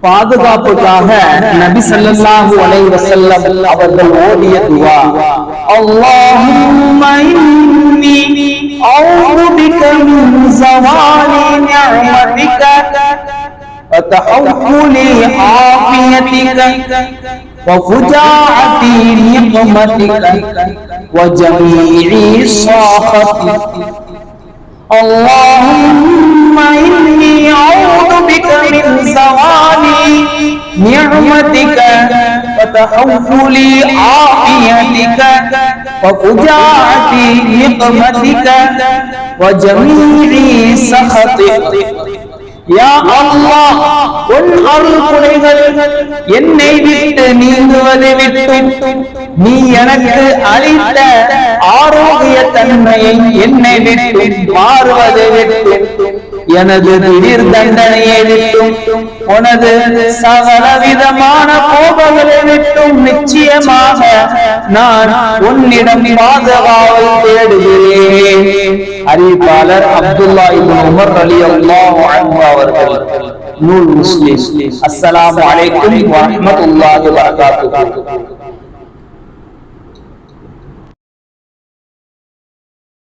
பாதுகாப்புக்காக நபி ஸல்லல்லாஹு அலைஹி வஸல்லம் அவர்கள் ஓதிய துஆ, அல்லாஹும்ம இன்னி அஊது பிக மின் ஸவாலி நிஅமதிக வ தஹவ்வுலி ஆஃபியதிக வ ஃபுஜாஅதி நிக்மதிக வ ஜமீஇ ஸாஹதிக. اللهم إني أعوذ بك من زوال نعمتك وتحول عافيتك وفجاءة نقمتك وجميع سخطك. யா அல்லாஹ், உன் அருள் கொடைகள் என்னை விட்டு நீங்குவதை விட்டும் நீ எனக்கு அளித்த ஆரோக்கிய தன்மையை என்னை விட்டு மாறுவதை விட்டும் எனது திடீர் தண்டனையை விட்டும் உனது சகலவிதமான கோபங்களை விட்டும் நிச்சயமாக நான் உன்னிடம் பாதுகாவல் தேடுகிறேன். அறிவிப்பாளர் அப்துல்லா இப்னு உமர் ரலியல்லாஹு அன்ஹு அவர்கள். நூல் முஸ்லிம். அஸ்ஸலாமு அலைக்கும் வ ரஹ்மத்துல்லாஹி வ பரகாத்துஹு.